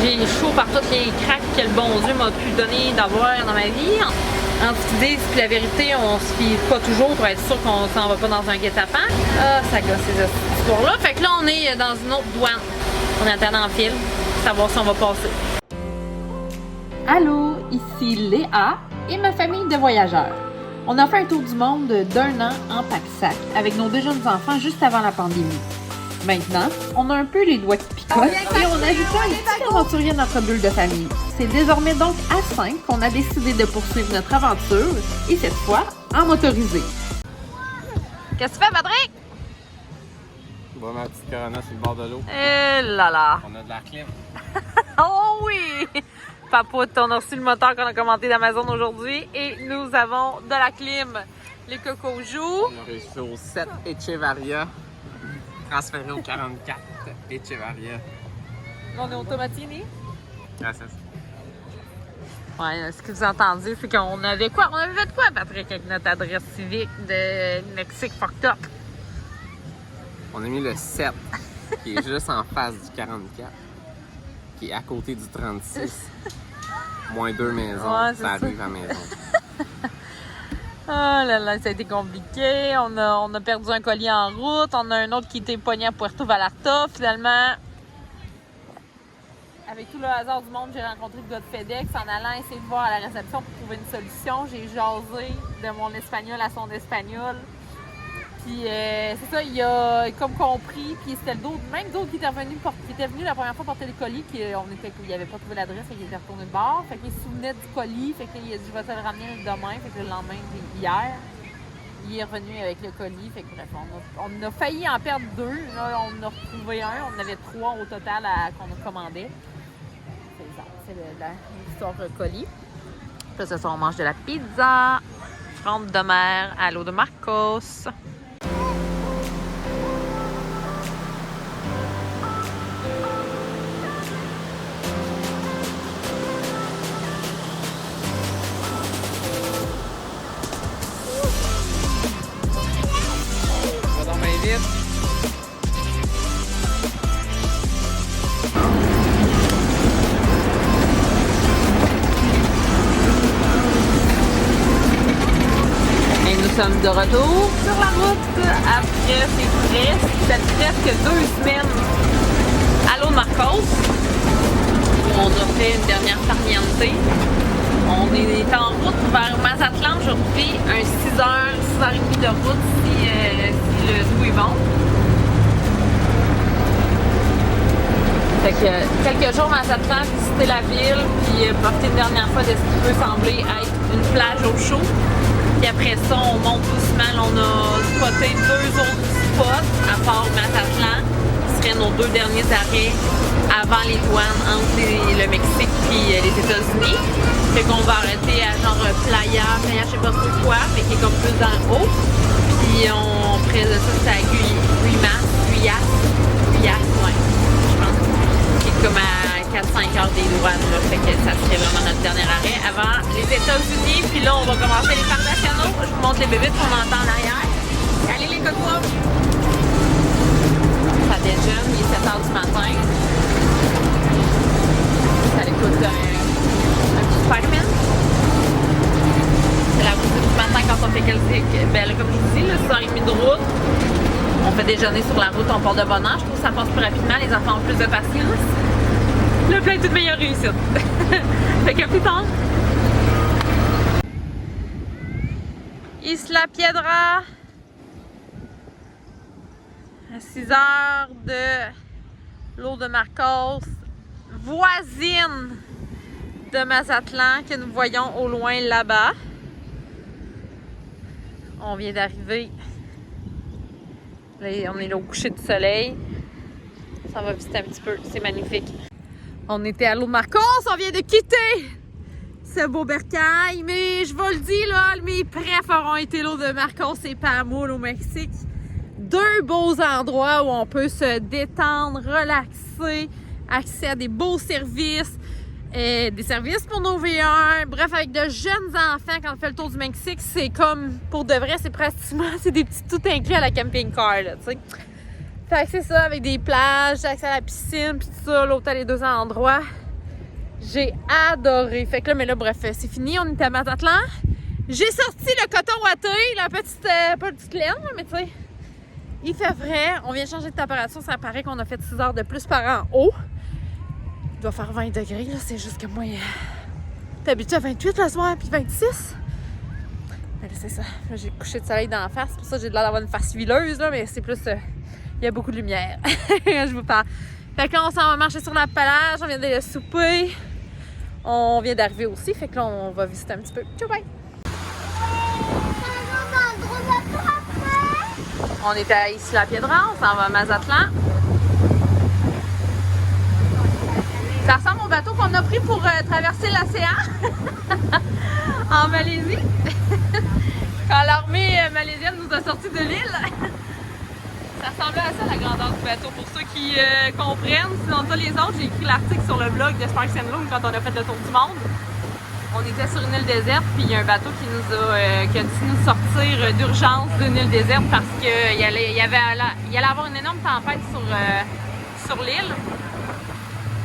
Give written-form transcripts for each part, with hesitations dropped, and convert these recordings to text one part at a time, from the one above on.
J'ai chaud par toutes les craques que le bon Dieu m'a pu donner d'avoir dans ma vie. Entre ce qu'ils disent puis la vérité, on se fie pas toujours pour être sûr qu'on s'en va pas dans un guet-apens. Ah, ça gosse ces histoires-là. Fait que là, on est dans une autre douane. On attend dans le fil, savoir si on va passer. Allô, ici Léa et ma famille de voyageurs. On a fait un tour du monde d'1 an en pack-sac avec nos 2 jeunes enfants juste avant la pandémie. Maintenant, on a un peu les doigts qui picotent et on a ajouté un petit aventurier à notre bulle de famille. C'est désormais donc à 5 qu'on a décidé de poursuivre notre aventure et cette fois en motorisé. Qu'est-ce que tu fais, Patrick? Je vois ma petite Corona sur le bord de l'eau. Eh là là! On a de la clim. Oh oui! Papoute, on a reçu le moteur qu'on a commandé d'Amazon aujourd'hui et nous avons de la clim. Les cocos jouent. On a réussi au 7 Echevarria, transféré au 44 Echevarria. On est au Tomatini. Gracias. Ouais, ce que vous entendez, c'est qu'on avait quoi? On avait fait quoi, Patrick, avec notre adresse civique de Mexique fucked up? On a mis le 7, qui est juste en face du 44, qui est à côté du 36. Moins 2 maisons, Ouais, ça arrive à la maison. Oh là là, ça a été compliqué. On a perdu un colis en route. On a un autre qui était pogné à Puerto Vallarta. Finalement, avec tout le hasard du monde, j'ai rencontré le gars de FedEx en allant essayer de voir à la réception pour trouver une solution. J'ai jasé de mon espagnol à son espagnol. Puis c'est ça, il a comme compris. Puis c'était même d'autres qui était venu la première fois porter le colis, qu'il n'avait pas trouvé l'adresse, et qu'il était retourné de bord. Fait qu'il se souvenait du colis, fait qu'il a dit je vais te le ramener demain. Fait que le lendemain, hier, il est revenu avec le colis. Fait que bref, on a failli en perdre 2. Là, on en a retrouvé un. On en avait 3 au total qu'on a commandé. C'est l'histoire colis. Puis ce soir, on mange de la pizza, fromage de mer à l'eau de Marcos. Ça va donc bien vite. Et nous sommes de retour sur la route après c'était presque 2 semaines à l'eau de Marcos. On a fait une dernière farniente. On est en route vers Mazatlan aujourd'hui, un 6h30 de route si le tout est bon. Fait que quelques jours Mazatlan, visiter la ville, puis profiter une dernière fois de ce qui peut sembler être une plage au chaud. Puis après ça, on monte doucement. On a spoté 2 autres spots à part Mazatlan, qui seraient nos 2 derniers arrêts avant les douanes entre le Mexique et les États-Unis. Fait qu'on va arrêter à genre Playa, je sais pas trop quoi, mais qui est comme plus dans le haut. Puis on près de ça, c'est à Guyas, ouais, je pense. Qui est comme à 4-5 heures des douanes, là. Fait que ça serait vraiment notre dernier arrêt avant les États-Unis. Puis là, on va commencer les parcs nationaux. Je vous montre les bébés qu'on entend en arrière. Allez les cocos! Ça déjeune, il est 7 h du matin. Ça écoute un petit Spider-Man. C'est la route du matin quand on fait quelques belles, comme je vous dis, 6h30 de route. On fait déjeuner sur la route, on part de bonne heure. Je trouve que ça passe plus rapidement, les enfants ont plus de patience. Le plein de toute meilleure réussite. Fait que plus tard. Isla Piedra. À 6 heures de l'eau de Marcos. Voisine de Mazatlan que nous voyons au loin là-bas. On vient d'arriver. Là, on est là au coucher du soleil. Ça va visiter un petit peu. C'est magnifique. On était à l'eau de Marcos. On vient de quitter ce beau bercail. Mais je vous le dis, là, mes préfs auront été l'eau de Marcos et Pamoule au Mexique. 2 beaux endroits où on peut se détendre, relaxer, accès à des beaux services, des services pour nos V1. Bref, avec de jeunes enfants, quand on fait le tour du Mexique, c'est comme, pour de vrai, c'est pratiquement, c'est des petits tout inclus à la camping-car, là, tu sais. Fait que c'est ça, avec des plages, accès à la piscine, puis tout ça, l'hôtel, les 2 endroits. J'ai adoré. Fait que là, mais là, bref, c'est fini. On était à Mazatlan. J'ai sorti le coton ouaté, la petite, pas la petite laine, mais tu sais, il fait vrai. On vient de changer de température. Ça paraît qu'on a fait 6 heures de plus par en haut. Il doit faire 20 degrés, là. C'est juste que moi, t'es habitué à 28 le soir, puis 26. Mais là, c'est ça. Là, j'ai couché de soleil dans la face. C'est pour ça que j'ai l'air d'avoir une face huileuse, là, mais c'est plus... il y a beaucoup de lumière. Je vous parle. Fait que là, on s'en va marcher sur la plage. On vient de souper. On vient d'arriver aussi. Fait que là, on va visiter un petit peu. Ciao, bye! On était à Isla-Piedra. On s'en va à Mazatlan. Ça ressemble au bateau qu'on a pris pour traverser l'océan en Malaisie. Quand l'armée malaisienne nous a sortis de l'île. Ça ressemblait à ça, la grandeur du bateau. Pour ceux qui comprennent, sinon pas les autres, j'ai écrit l'article sur le blog de Sparks & Loom quand on a fait le tour du monde. On était sur une île déserte, puis il y a un bateau qui a dû nous sortir d'urgence d'une île déserte parce qu'il allait avoir une énorme tempête sur l'île.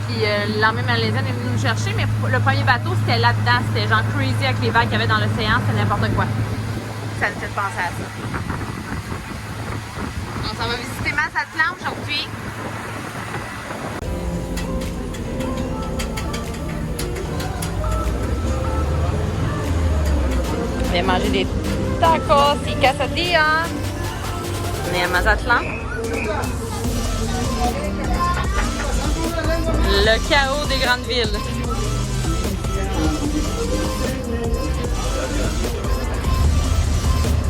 Puis l'armée malaisienne est venue nous chercher, mais le premier bateau, c'était là-dedans. C'était genre crazy avec les vagues qu'il y avait dans l'océan, c'était n'importe quoi. Ça me fait penser à ça. On s'en va visiter Mazatlan aujourd'hui. On vient manger des tacos et quesadillas. On est à Mazatlan. Le chaos des grandes villes.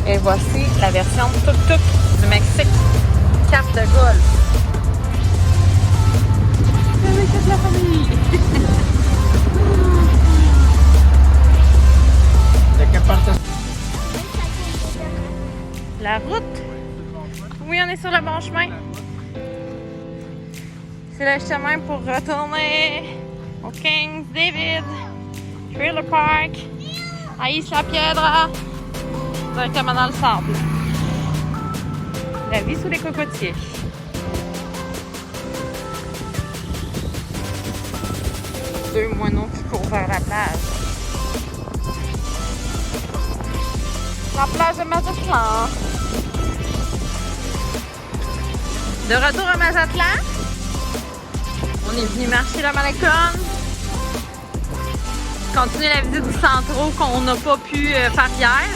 Et voici la version tuk-tuk du Mexique. Cap de golf. Avec toute la famille. La route. Oui, on est sur le bon chemin. C'est le chemin pour retourner au Kings David Trailer Park à Isla Piedra, directement dans le sable. La vie sous les cocotiers. Deux moineaux qui courent vers la plage. La plage de Mazatlan. De retour à Mazatlan. On est venu marcher la Malecon. Continuer la visite du centro qu'on n'a pas pu faire hier.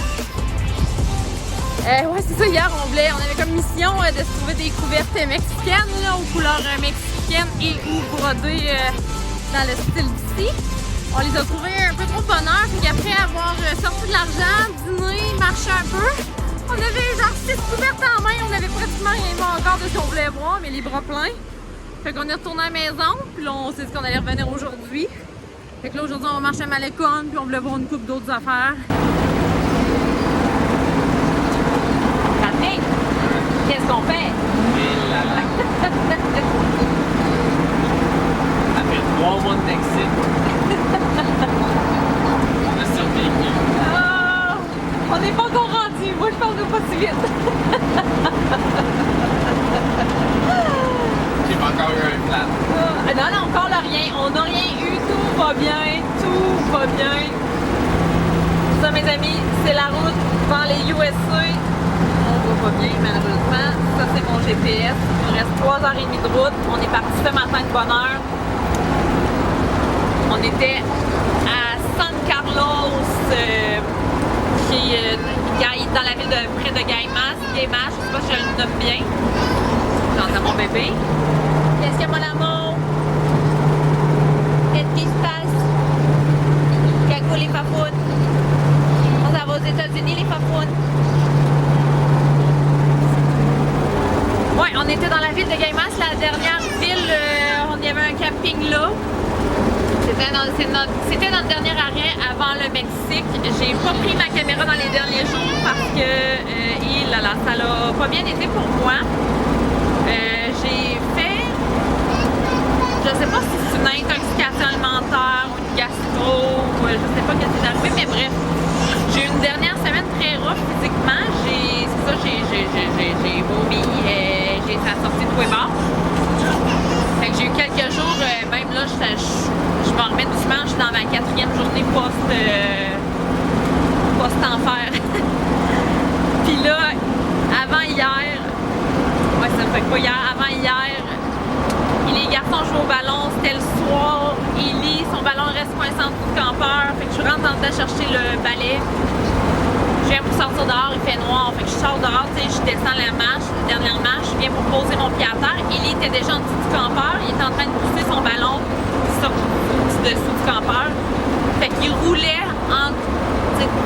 Ouais, c'est ça, hier, on avait comme mission de se trouver des couvertes mexicaines là, aux couleurs mexicaines et ou brodées dans le style d'ici. On les a trouvées un peu trop de bonheur, puis qu'après avoir sorti de l'argent, dîné, marché un peu, on avait genre 6 couvertes en main, on avait pratiquement rien vu encore de ce qu'on voulait voir, mais les bras pleins. Fait qu'on est retourné à la maison, puis là on s'est dit qu'on allait revenir aujourd'hui. Fait que là aujourd'hui on va marcher à Malecon, puis on voulait voir une couple d'autres affaires. Patrick, qu'est-ce qu'on fait? Après 3 mois de Mexique, on a survécu. Oh, on n'est pas encore rendu, moi je pense pas si vite. J'ai pas encore eu un plat. Non, encore rien. On n'a rien eu. Tout va bien. Tout va bien. Ça, mes amis, c'est la route vers les USA. On va pas bien, malheureusement. Ça, c'est mon GPS. Il nous reste 3h30 de route. On est parti ce matin de bonne heure. On était à San Carlos, qui est dans la ville près de Guaymas. Guaymas, je sais pas si je le nomme bien. Dans mon bébé. Qu'est-ce qu'il y a, mon amour? Qu'est-ce qui se passe? Cago les papounes. On s'en va aux États-Unis, les papounes. Ouais, on était dans la ville de Guaymas, la dernière ville. On y avait un camping là. C'était notre dernier arrêt avant le Mexique. J'ai pas pris ma caméra dans les derniers jours parce que ça n'a pas bien été pour moi. J'ai fait, je sais pas si c'est une intoxication alimentaire ou une gastro, je sais pas ce qui est arrivé, mais bref, j'ai eu une dernière semaine très rough physiquement. J'ai vomi, ça a sorti de tous les bords. Fait que j'ai eu quelques jours, même là, je m'en remets doucement. Je suis dans ma 4e journée post-enfer. Puis là, avant hier, ouais, ça fait pas hier, avant hier, les garçons jouent au ballon, c'était le soir, Ellie, son ballon reste coincé en dessous du campeur, fait que je rentre en dedans chercher le balai. Je viens pour sortir dehors, il fait noir, fait que je sors dehors, tu sais, je descends la dernière marche, je viens pour poser mon pied à terre. Ellie était déjà en dessous du campeur, il était en train de pousser son ballon dessous du campeur. Fait qu'il roulait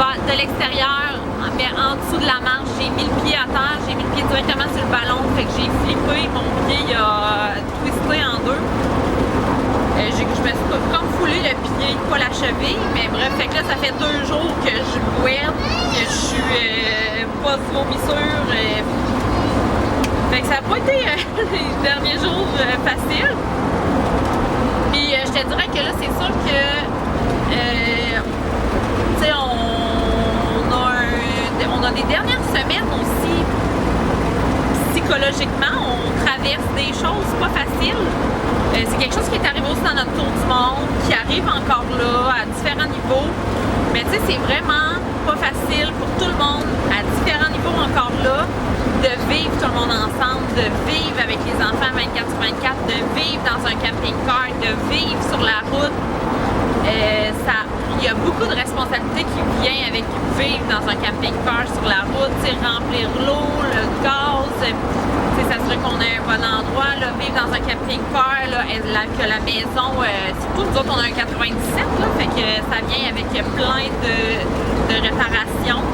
de l'extérieur, mais en dessous de la marche. J'ai mis le pied à terre, j'ai mis le pied directement sur le ballon, fait que j'ai flippé, mon pied il a twisté en deux. Je me suis comme foulé le pied, pas la cheville, mais bref, fait que là, ça fait 2 jours que je boite, que je suis pas vomissure. Fait que ça n'a pas été les derniers jours faciles. Puis je te dirais que là, c'est sûr que tu sais, on a des dernières semaines aussi, psychologiquement, on traverse des choses pas faciles. C'est quelque chose qui est arrivé aussi dans notre tour du monde, qui arrive encore là, à différents niveaux. Mais tu sais, c'est vraiment pas facile pour tout le monde, à différents niveaux encore là, de vivre tout le monde ensemble, de vivre avec les enfants 24/24, de vivre dans un camping-car, de vivre sur la route. Il y a beaucoup de responsabilités qui viennent avec vivre dans un camping-car sur la route, remplir l'eau, le gaz, s'assurer qu'on a un bon endroit, là, vivre dans un camping-car, que la maison, surtout nous autres on a un 97, là, fait que ça vient avec plein de réparations,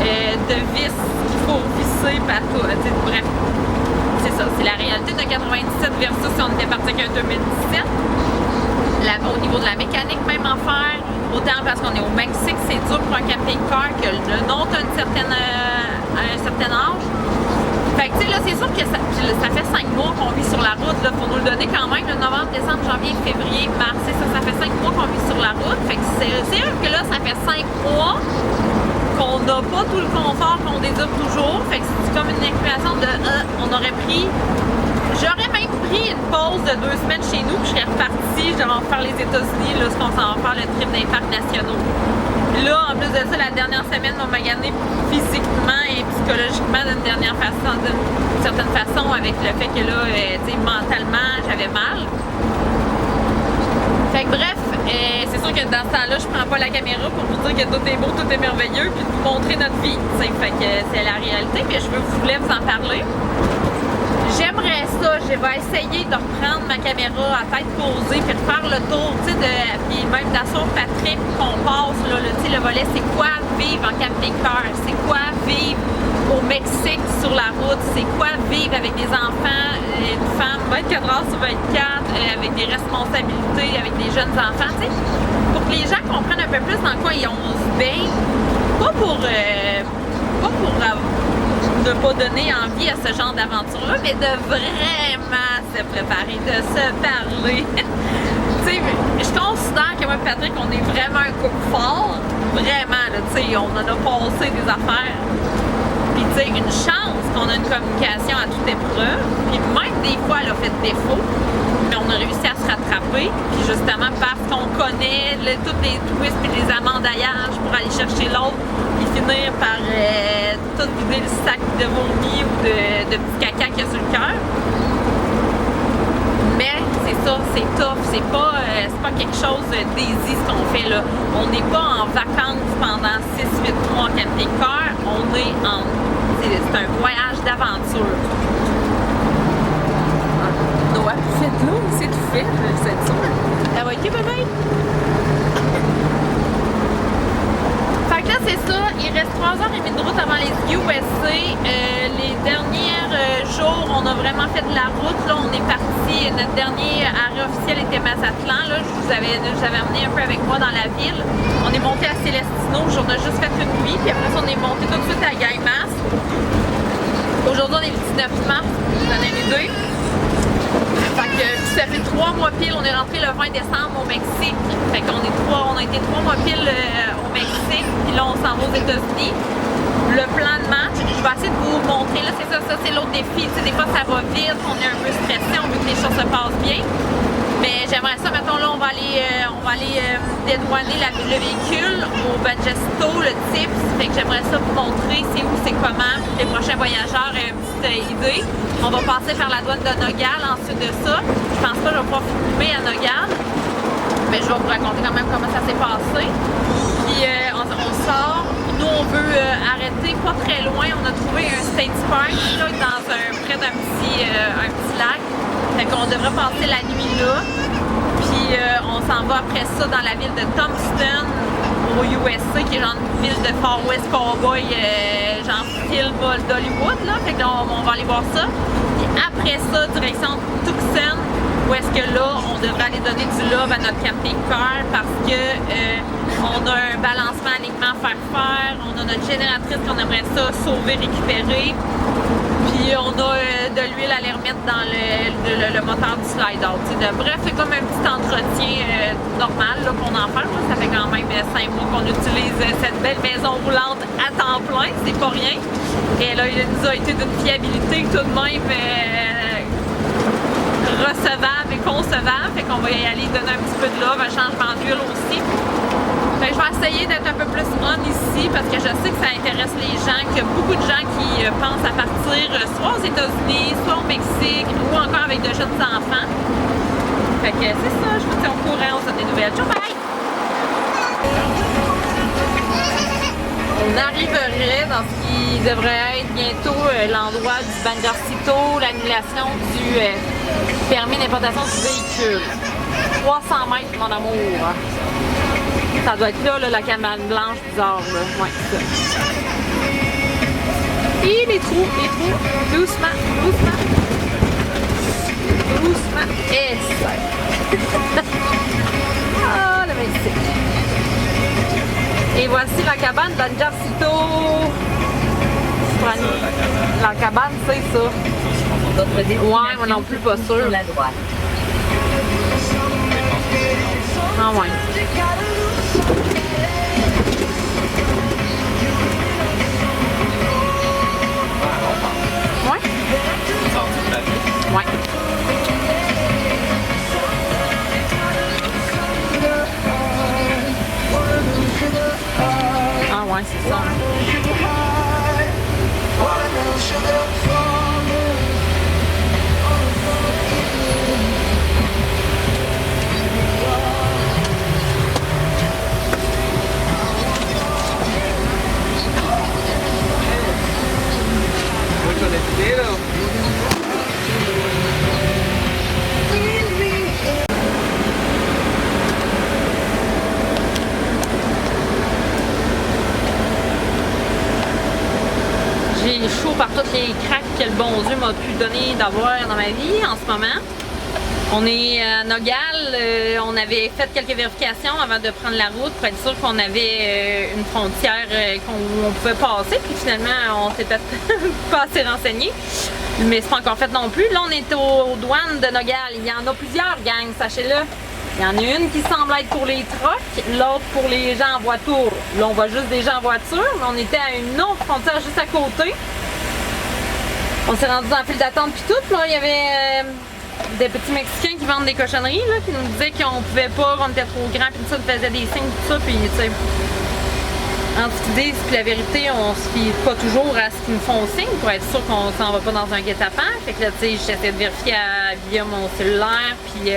de vis qu'il faut visser partout, bref, c'est ça, c'est la réalité d'un 97 versus si on était parti avec un 2017. Au niveau de la mécanique, même affaire. Autant parce qu'on est au Mexique, c'est dur pour un camping-car que le nôtre a un certain âge. Fait que tu sais, là, c'est sûr que ça fait 5 mois qu'on vit sur la route. Il faut nous le donner quand même, le novembre, décembre, janvier, février, mars. Ça fait 5 mois qu'on vit sur la route. Fait que c'est sûr que là, ça fait 5 mois qu'on n'a pas tout le confort qu'on désire toujours. Fait que c'est comme une accumulation de on aurait pris. J'aurais même pris une pause de 2 semaines chez nous, puis je serais repartie, je vais faire les États-Unis, là, ce qu'on s'en va faire le trip des parcs nationaux. Là, en plus de ça, la dernière semaine m'a magané physiquement et psychologiquement d'une certaine façon, avec le fait que là, tu sais, mentalement, j'avais mal. Fait que bref, c'est sûr que dans ce temps-là, je prends pas la caméra pour vous dire que tout est beau, tout est merveilleux, puis de vous montrer notre vie. Fait que c'est la réalité, mais je voulais vous en parler. J'aimerais ça, je vais essayer de reprendre ma caméra à tête posée puis de faire le tour, tu sais, puis même d'asseoir Patrick qu'on passe, là, le volet, c'est quoi vivre en camping-car, c'est quoi vivre au Mexique sur la route, c'est quoi vivre avec des enfants, une femme 24 heures sur 24, avec des responsabilités, avec des jeunes enfants, tu sais, pour que les gens comprennent un peu plus dans quoi on se baigne, pas pour ne pas donner envie à ce genre d'aventure-là, mais de vraiment se préparer, de se parler. Tu sais, je considère que moi et Patrick, on est vraiment un couple fort. Vraiment, là, tu sais, on en a passé des affaires. Puis, tu sais, une chance qu'on a une communication à toute épreuve. Puis, même des fois, elle a fait défaut. Mais on a réussi à se rattraper. Puis, justement, parce qu'on connaît tous les twists et les amendaillages pour aller chercher l'autre. Puis, finir par tout vider le sac de vomi ou de petit caca qu'il y a sur le cœur. Mais c'est ça, c'est tough, c'est pas quelque chose d'easy ce qu'on fait là. On n'est pas en vacances pendant 6-8 mois en camping-car, c'est un voyage d'aventure. Noah, faites-le, c'est tout fait, c'est sûr. Ça va être bébé? Fait que là, c'est ça, il reste 3h30 de route avant les USA. Les derniers jours, on a vraiment fait de la route. Là, on est parti, notre dernier arrêt officiel était Mazatlan. Là, j'avais amené un peu avec moi dans la ville. On est monté à Celestino, on a juste fait une nuit. Puis après, on est monté tout de suite à Guaymas. Aujourd'hui, on est le 19 mars, je vous donne une idée. Fait que ça fait 3 mois pile, on est rentré le 20 décembre au Mexique. Fait qu'on on a été 3 mois pile au Mexique, puis là on s'en va aux États-Unis. Le plan de match, je vais essayer de vous montrer, là c'est ça c'est l'autre défi. Tu sais, des fois ça va vite, on est un peu stressé, on veut que les choses se passent bien. Mais j'aimerais ça, mettons là, on va aller dédouaner le véhicule au Banjacito, le TIPS. Fait que j'aimerais ça vous montrer c'est où, c'est comment. Les prochains voyageurs aient une petite idée. On va passer par la douane de Nogales ensuite de ça. Je pense pas que je vais pouvoir filmer à Nogales, mais je vais vous raconter quand même comment ça s'est passé. Puis on sort. Nous, on veut arrêter pas très loin. On a trouvé un state park là, près d'un petit lac. Fait qu'on devrait passer la nuit là. Puis on s'en va après ça dans la ville de Thompson, au USA, qui est genre une ville de Far West Cowboy, genre film d'Hollywood, là. Fait que là, on va aller voir ça. Puis après ça, direction Tucson, où est-ce que là, on devrait aller donner du love à notre camping car parce que on a un balancement alignement à faire. On a notre génératrice qu'on aimerait ça sauver, récupérer. Puis on a de l'huile à aller remettre dans le moteur du slide-out. Bref, c'est comme un petit entretien normal qu'on en fait. Là. Ça fait quand même 5 mois qu'on utilise cette belle maison roulante à temps plein, c'est pas rien. Et là, il nous a été d'une fiabilité tout de même recevable et concevable. Fait qu'on va y aller donner un petit peu de love, un changement d'huile aussi. Fait que je vais essayer d'être un peu plus on ici parce que je sais que ça intéresse les gens, qu'il y a beaucoup de gens qui pensent à partir soit aux États-Unis, soit au Mexique ou encore avec de jeunes enfants. Fait que c'est ça, je vous tiens au courant, on se donne des nouvelles. Ciao, bye! On arriverait dans ce qui devrait être bientôt l'endroit du Banjacito, l'annulation du permis d'importation du véhicule. 300 mètres, mon amour. Ça doit être là, la cabane blanche bizarre. Là. Ouais, c'est ça. Et les trous. Doucement. Et ça. Ah, le Mexique. Et voici la cabane Banjacito. La cabane, c'est ça. Ouais, moi non plus, pas sûr. La droite. Ah ouais. Ouais? Ouais. Ah ouais, c'est ça. J'ai chaud par toutes les craques que le bon Dieu m'a pu donner d'avoir dans ma vie en ce moment. On est à Nogales, on avait fait quelques vérifications avant de prendre la route pour être sûr qu'on avait une frontière qu'on pouvait passer. Puis finalement, on s'est peut-être pas assez renseigné. Mais c'est pas encore fait non plus. Là, on est aux douanes de Nogales. Il y en a plusieurs gangs, sachez-le. Il y en a une qui semble être pour les trucks, l'autre pour les gens en voiture. Là, on voit juste des gens en voiture, mais on était à une autre frontière juste à côté. On s'est rendu dans la file d'attente puis tout. Là, il y avait des petits Mexicains qui vendent des cochonneries, là, qui nous disaient qu'on pouvait pas, qu'on était trop grand, puis tout ça, ils faisaient des signes, tout ça, puis tu sais. Entre ce qu'ils disent puis la vérité, on se fie pas toujours à ce qu'ils nous font signe pour être sûr qu'on s'en va pas dans un guet-apens. Fait que là, tu sais, j'essaie de vérifier via mon cellulaire, puis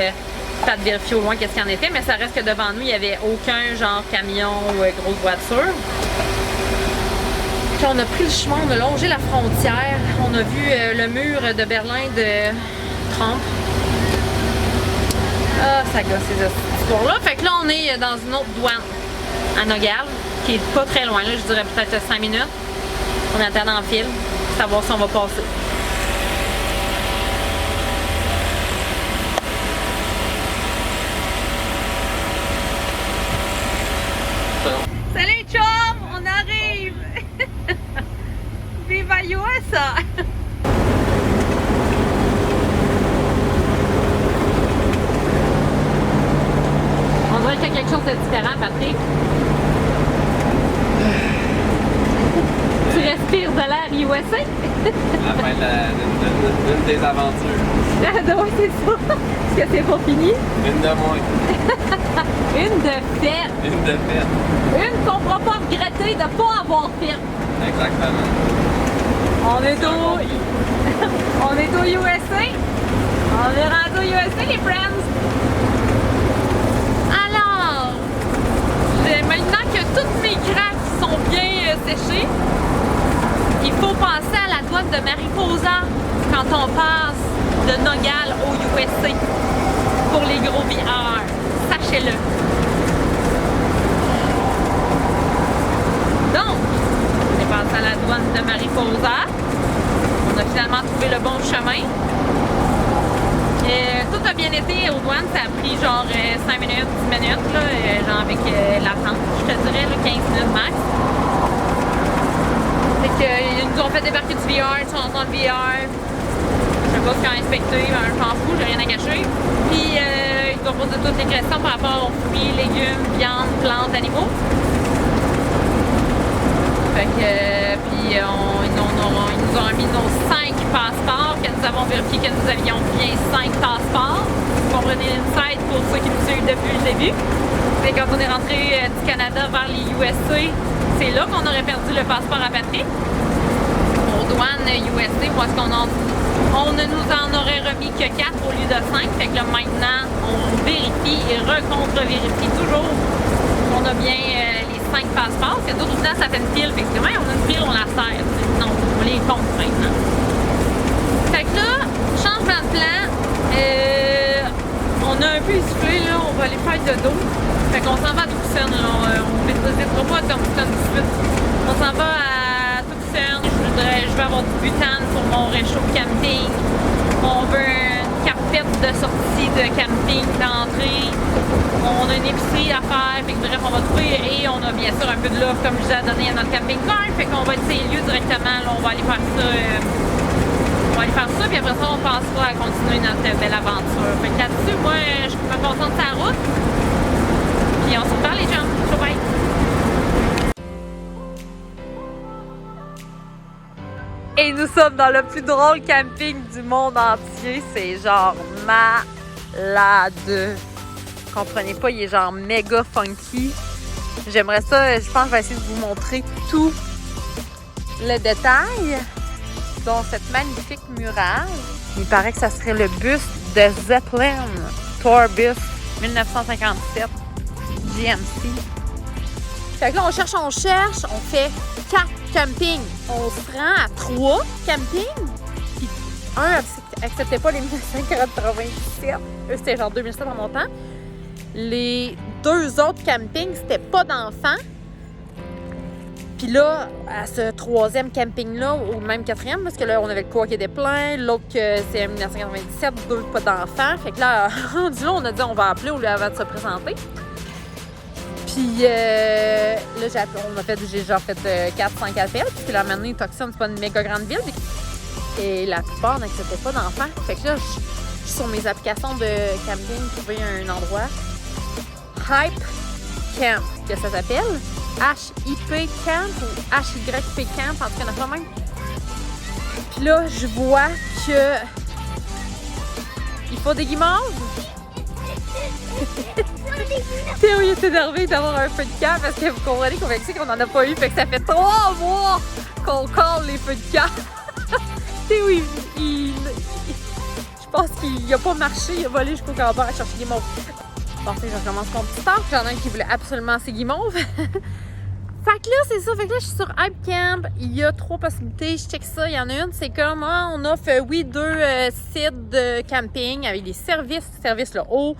pas de vérifier au loin qu'est-ce qu'il y en était, mais ça reste que devant nous, il n'y avait aucun genre camion ou grosse voiture. Puis on a pris le chemin, on a longé la frontière, on a vu le mur de Berlin de Trump. Ah, ça gosse ces histoires-là. Fait que là, on est dans une autre douane à Nogales, qui est pas très loin, là, je dirais peut-être 5 minutes. On attend en file, pour savoir si on va passer. Salut chum, on arrive! Viva USA! On dirait qu'il y a quelque chose de différent, Patrick. Tu respires de l'air USA? La fin d'une des aventures. Ah oui, c'est ça. Est-ce que c'est pas fini? Une de moins. Une de faite. Une de fête. Une qu'on pourra pas regretter de pas avoir faite. Exactement. On est au USA. On est rendu au USA, les friends. Alors, maintenant que toutes mes cracks sont bien séchées, il faut passer à la douane de Mariposa quand on passe de Nogales au USA pour les gros VR. Sachez-le. Donc, on est passé à la douane de Mariposa. On a finalement trouvé le bon chemin. Tout a bien été aux douanes, ça a pris genre 5 minutes, 10 minutes, là, genre avec l'attente, je te dirais, là, 15 minutes max. Fait qu'ils nous ont fait débarquer du VR, ils sont dans le VR. Je sais pas ce qu'ils ont inspecté, mais je m'en fous, j'ai rien à cacher. Puis ils nous ont posé toutes les questions par rapport aux fruits, légumes, viande, plantes, animaux. Fait que, puis ils nous ont mis nos 5 passeports, que nous avons vérifié que nous avions bien 5 passeports. Vous comprenez l'insight pour ceux qui nous suivent depuis le début. Et quand on est rentré du Canada vers les USA, c'est là qu'on aurait perdu le passeport à Patrick. Aux douanes USA, où est-ce qu'on ne nous en aurait remis que 4 au lieu de 5. Fait que là, maintenant, on vérifie et recontre-vérifie toujours qu'on a bien les 5 passeports. Parce que d'autres temps, ça fait une pile. Fait que on a une pile, on la serre. Non, on les compte maintenant. Fait que là, changement de plan. On a un peu essoufflé, là. On va aller faire de dos. Fait qu'on s'en va à Tucson, là. On ne visitera pas à Thompson tout de suite. On s'en va à Tucson. Je vais avoir du butane pour mon réchaud camping. On veut une carpette de sortie de camping, d'entrée. On a une épicerie à faire. Fait que bref, on va trouver. Et on a bien sûr un peu de l'offre, comme je vous ai donné à notre camping-car. Fait qu'on va être ces lieux directement. Là, on va aller faire ça. Puis après ça, on passera à continuer notre belle aventure. Fait que là-dessus, moi, je me concentre sur la route. Puis on se reparle, les gens. Ciao, bye! Et nous sommes dans le plus drôle camping du monde entier. C'est genre malade. Vous comprenez pas, il est genre méga funky. J'aimerais ça, je pense que je vais essayer de vous montrer tout le détail, dont cette magnifique muraille. Il paraît que ça serait le buste de Zeppelin, Tour Bus 1957, GMC. Fait que là, on cherche, on fait 4 campings. On se rend à 3 campings. Puis un acceptait pas les 1997. Eux, c'était genre 2007 en montant. Les 2 autres campings, c'était pas d'enfants. Puis là, à ce 3e camping-là, ou même 4e, parce que là, on avait le coin qui était plein, l'autre que c'est 1997, 2 pas d'enfants. Fait que là, on a dit on va appeler au lieu avant de se présenter. Puis là, j'ai genre fait 4-5 appels. Puis là, maintenant, Tucson, c'est pas une méga grande ville. Et la plupart n'acceptaient pas d'enfants. Fait que là, je suis sur mes applications de camping, trouver un endroit. Hype Camp, que ça s'appelle. HIP Camp ou HYP Camp, en tout cas, pas même. Puis là, je vois que il faut des guimauves. Théo, il est énervé d'avoir un feu de camp parce que vous comprenez qu'on n'en a pas eu. Fait que ça fait 3 mois qu'on colle les feux de camp. Théo, je pense qu'il n'a pas marché. Il a volé jusqu'au campement à chercher des guimauves. Bon, je recommence mon petit temps. J'en ai un qui voulait absolument ses guimauves. Fait que là, c'est ça. Fait que là, je suis sur Hype Camp. Il y a 3 possibilités. Je check ça. Il y en a une, c'est comme, on offre, 2 sites de camping avec des services là, eau,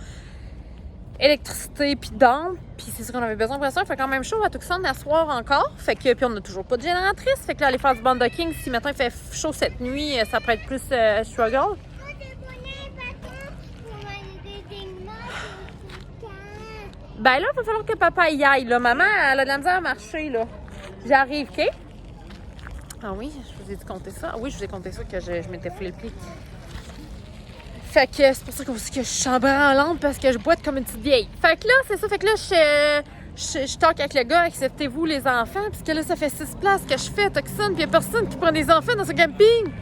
électricité, puis d'âme. Puis c'est ça qu'on avait besoin pour ça. Fait quand même chaud à Tucson à soir encore. Fait que, puis on n'a toujours pas de génératrice. Fait que là, aller faire du boondocking, si maintenant il fait chaud cette nuit, ça peut être plus struggle. Ben là, il va falloir que papa y aille, là. Maman, elle a de la misère à marcher, là. J'arrive, OK? Ah oui, je vous ai dit compter ça. Ah oui, je vous ai compté ça, que je m'étais foulé le pied. Fait que c'est pour ça que aussi que je suis en branlante parce que je boite comme une petite vieille. Fait que là, c'est ça. Fait que là, je talk avec le gars, acceptez-vous les enfants? Parce que là, ça fait 6 places que je fais à Tucson, puis il n'y a personne qui prend des enfants dans ce camping.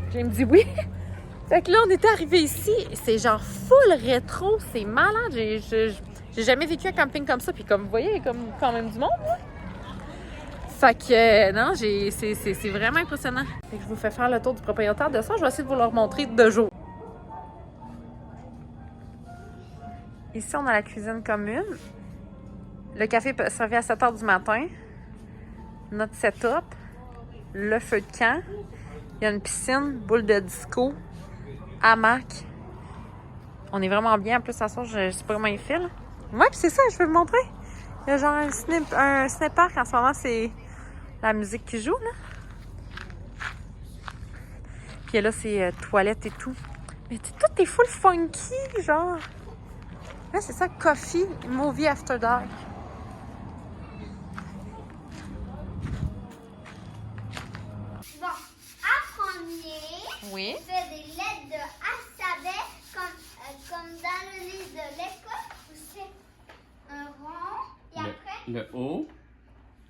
Puis il me dit oui. Fait que là, on est arrivé ici. C'est genre full rétro. C'est malade. J'ai jamais vécu un camping comme ça. Puis comme vous voyez, il y a comme quand même du monde, là. Fait que, non, c'est vraiment impressionnant. Fait que je vous fais faire le tour du propriétaire de ça. Je vais essayer de vous le remontrer de jour. Ici, on a la cuisine commune. Le café peut servir à 7 h du matin. Notre setup. Le feu de camp. Il y a une piscine, boule de disco, hamac. On est vraiment bien. En plus, à soir, je sais pas comment il file. Ouais, puis c'est ça, je vais vous montrer. Il y a genre un ciné-parc. En ce moment, c'est la musique qui joue, là. Puis là, c'est toilettes et tout. Mais tout est full funky, genre. Là, c'est ça, Coffee Movie After Dark. Bon, en premier, Oui. je fais des lettres de alphabet comme dans le livre de l'école où c'est un rond et après Le O.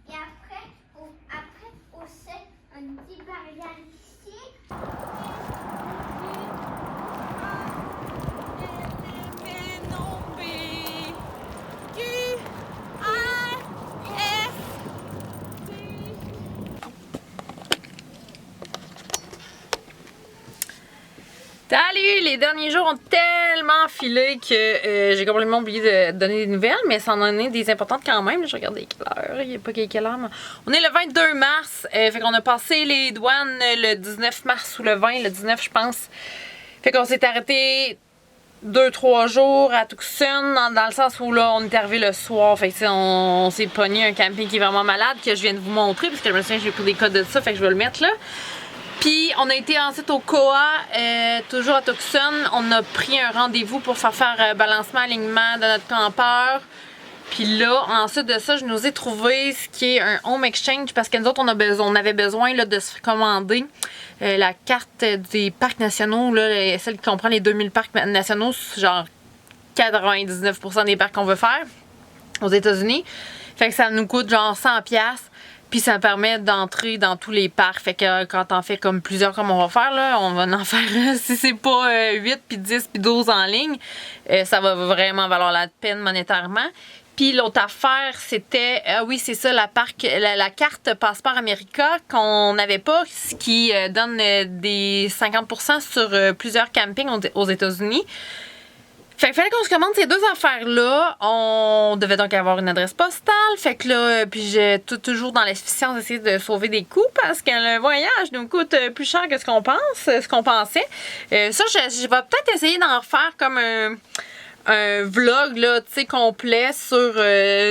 et après où c'est un petit barrière ici. Salut! Les derniers jours ont tellement filé que j'ai complètement oublié de donner des nouvelles, mais ça en est des importantes quand même. Je regarde quelle heure. Il n'y a pas quelle heure. Mais on est le 22 mars. Fait qu'on a passé les douanes le 19 mars ou le 20, le 19 je pense. Fait qu'on s'est arrêté 2-3 jours à Tucson, dans le sens où là, on est arrivé le soir. Fait que on s'est pogné un camping qui est vraiment malade, que je viens de vous montrer, parce que je me souviens, j'ai pris des codes de ça, fait que je vais le mettre là. Puis on a été ensuite au Koa, toujours à Tucson. On a pris un rendez-vous pour faire balancement, alignement de notre campeur. Puis là, ensuite de ça, je nous ai trouvé ce qui est un home exchange, parce que nous autres, on avait besoin là, de se commander la carte des parcs nationaux, là, celle qui comprend les 2000 parcs nationaux, genre 99% des parcs qu'on veut faire aux États-Unis. Fait que ça nous coûte genre 100$. Puis ça permet d'entrer dans tous les parcs. Fait que quand on fait comme plusieurs comme on va faire, là, on va en faire, si c'est pas 8, puis 10, puis 12 en ligne, ça va vraiment valoir la peine monétairement. Puis l'autre affaire, c'était, oui, c'est ça, la carte Passeport America qu'on n'avait pas, ce qui donne des 50% sur plusieurs campings aux États-Unis. Fait qu'il fallait qu'on se commande ces deux affaires-là. On devait donc avoir une adresse postale. Fait que là, puis j'ai toujours dans l'efficience d'essayer de sauver des coûts parce que le voyage nous coûte plus cher que ce qu'on pensait. Ça, je vais peut-être essayer d'en refaire comme un vlog là, tu sais, complet sur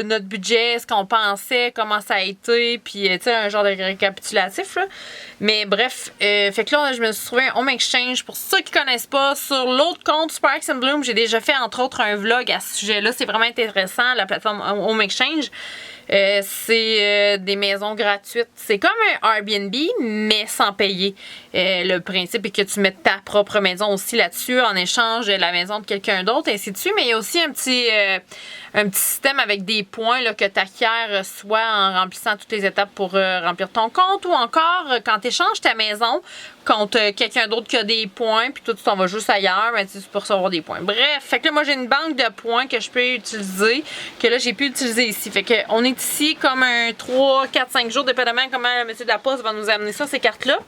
notre budget, ce qu'on pensait, comment ça a été, puis tu sais, un genre de récapitulatif là. Mais bref, fait que là, je me suis trouvé un home exchange. Pour ceux qui connaissent pas, sur l'autre compte Sparks and Bloom, j'ai déjà fait entre autres un vlog à ce sujet-là. C'est vraiment intéressant, la plateforme home exchange. C'est des maisons gratuites. C'est comme un Airbnb, mais sans payer. Le principe est que tu mettes ta propre maison aussi là-dessus en échange de la maison de quelqu'un d'autre, ainsi de suite. Mais il y a aussi un petit système avec des points là, que tu acquiers soit en remplissant toutes les étapes pour remplir ton compte ou encore quand tu échanges ta maison contre quelqu'un d'autre qui a des points, puis toi tu t'en vas juste ailleurs, ben, tu peux recevoir des points. Bref, fait que là, moi j'ai une banque de points que je peux utiliser, que là j'ai pu utiliser ici. Fait que on est ici comme un 3, 4, 5 jours, dépendamment comment le monsieur de la poste va nous amener ça, ces cartes-là.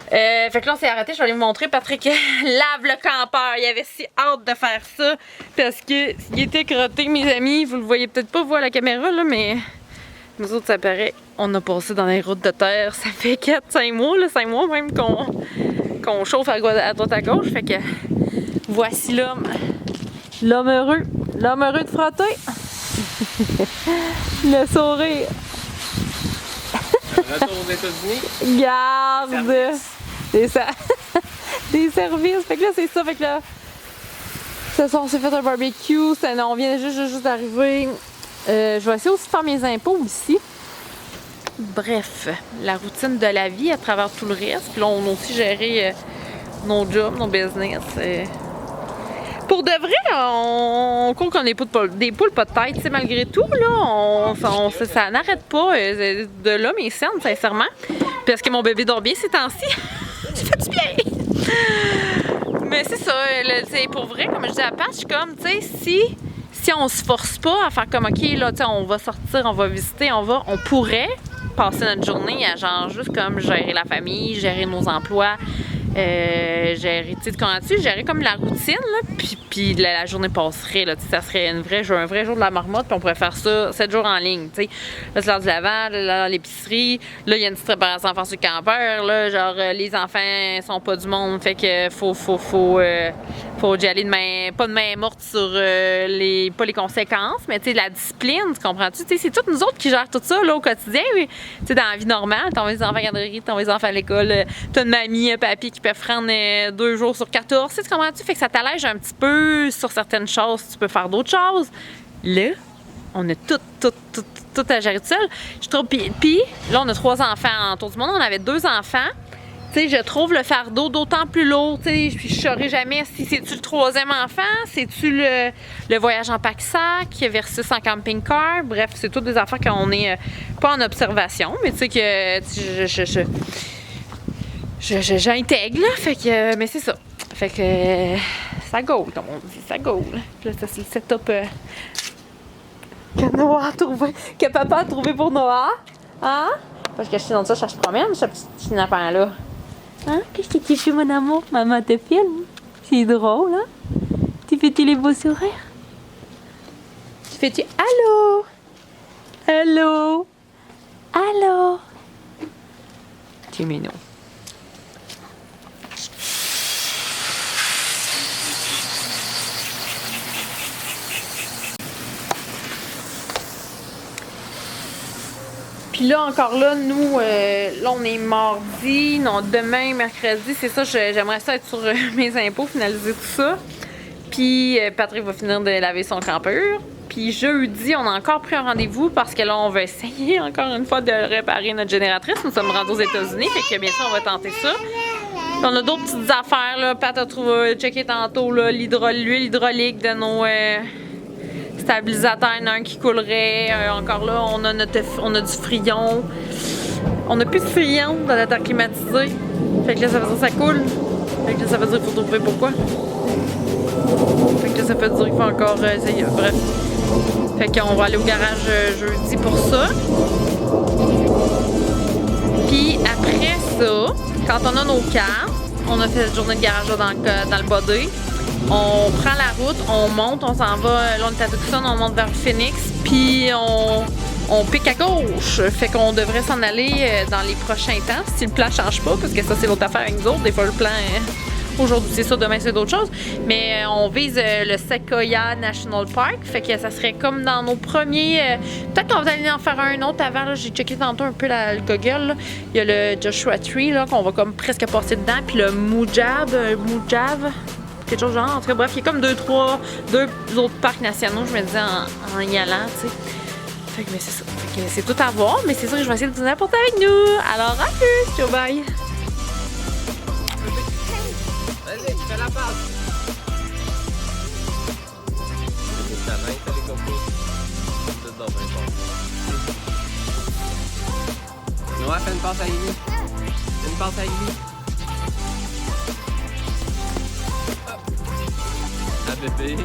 Fait que là on s'est arrêté, je vais aller vous montrer. Patrick lave le campeur, il avait si hâte de faire ça parce que il était crotté, mes amis. Vous le voyez peut-être pas vous à la caméra là, mais nous autres ça paraît, on a passé dans les routes de terre, ça fait 4-5 mois là, 5 mois même qu'on chauffe à droite à gauche. Fait que voici l'homme heureux de frotter. Le sourire. Retour aux États-Unis. Garde! C'est ça. Des services. Fait que là, c'est ça. Fait que là, on s'est fait un barbecue. On vient juste d'arriver. Je vais essayer aussi de faire mes impôts ici. Bref, la routine de la vie à travers tout le reste. Puis là, on a aussi géré nos jobs, nos business. Pour de vrai, on croit qu'on est des poules pas de tête. Tu sais, malgré tout, là, ça n'arrête pas de là, mes cernes, sincèrement. Parce que mon bébé dort bien ces temps-ci. Ça fait du bien! Mais c'est ça, pour vrai, comme je dis à Pat, je suis comme, tu sais, si si on se force pas à faire comme OK, là, tu sais, on va sortir, on va visiter, on pourrait passer notre journée à genre juste comme gérer la famille, gérer nos emplois, gérer, tu sais, gérer comme la routine, là, puis la journée passerait, là, tu sais, ça serait un vrai jour de la marmotte, puis on pourrait faire ça 7 jours en ligne, tu sais. Là, c'est l'heure du lavage, là, l'épicerie, là, il y a une petite préparation à faire sur le campeur, là, genre, les enfants sont pas du monde, fait que faut y aller pas de main morte sur pas les conséquences, mais tu sais, la discipline, tu comprends-tu? Tu sais, c'est toutes nous autres qui gèrent tout ça, là, au quotidien, tu sais, dans la vie normale, t'envoies les enfants à la garderie, t'envoies les enfants à l'école, t'as une mamie, un papy qui peuvent prendre 2 jours sur 14, tu sais, comprends-tu? Fait que ça t'allège un petit peu sur certaines choses, tu peux faire d'autres choses. Là, on a tout à gérer tout seul. Je trouve, puis là, on a 3 enfants autour du monde, on avait 2 enfants. Tu sais, je trouve le fardeau d'autant plus lourd, tu sais, puis je saurais jamais si c'est-tu le 3e enfant, c'est-tu le voyage en pack-sac versus en camping-car, bref, c'est toutes des affaires qu'on est pas en observation, mais tu sais que j'intègre, là, fait que, mais c'est ça, fait que ça gaule, comme on dit, ça gaule. Puis là, ça, c'est le setup que papa a trouvé pour Noah, hein? Parce que je suis dans ça, je promène, ce petit lapin-là. Hein? Qu'est-ce que tu fais, mon amour? Maman te filme. C'est drôle, hein? Tu fais-tu les beaux sourires? Tu fais-tu allô? Allô? Allô? Tu es mignon. Puis là, encore là, nous, là, on est mardi, non, demain, mercredi, c'est ça, j'aimerais ça être sur mes impôts, finaliser tout ça. Puis Patrick va finir de laver son campeur. Puis jeudi, on a encore pris un rendez-vous parce que là, on va essayer encore une fois de réparer notre génératrice. Nous sommes rendus aux États-Unis, fait que bien sûr, on va tenter ça. Puis on a d'autres petites affaires, là. Pat a trouvé, checké tantôt, là, l'huile hydraulique de nos... stabilisateur, il y en a un qui coulerait. Encore là, on a du frion. On n'a plus de frion dans notre air climatisé. Fait que là, ça veut dire que ça coule. Fait que là, ça veut dire qu'il faut trouver pourquoi. Fait que là, ça veut dire qu'il faut encore essayer. Bref. Fait qu'on va aller au garage jeudi pour ça. Puis après ça, quand on a nos cartes, on a fait cette journée de garage là, dans le body. On prend la route, on monte, on s'en va, là on est à Tucson, on monte vers Phoenix, puis on pique à gauche. Fait qu'on devrait s'en aller dans les prochains temps, si le plan change pas, parce que ça c'est l'autre affaire avec nous autres. Des fois le plan, aujourd'hui c'est ça, demain c'est d'autres choses. Mais on vise le Sequoia National Park, fait que ça serait comme dans nos premiers... peut-être qu'on va aller en faire un autre avant, j'ai checké tantôt un peu le Google, là. Il y a le Joshua Tree, là, qu'on va comme presque passer dedans, puis le Mujave, quelque chose genre. En tout cas, bref, il y a comme deux autres parcs nationaux, je me disais, en y allant, tu sais. Fait que, mais c'est ça. Fait que c'est tout à voir, mais c'est ça que je vais essayer de vous apporter avec nous. Alors, à plus! Ciao, bye! Vas-y, fais la passe! Noah, fais une passe à Amy. Fais une passe à Amy. À bébé.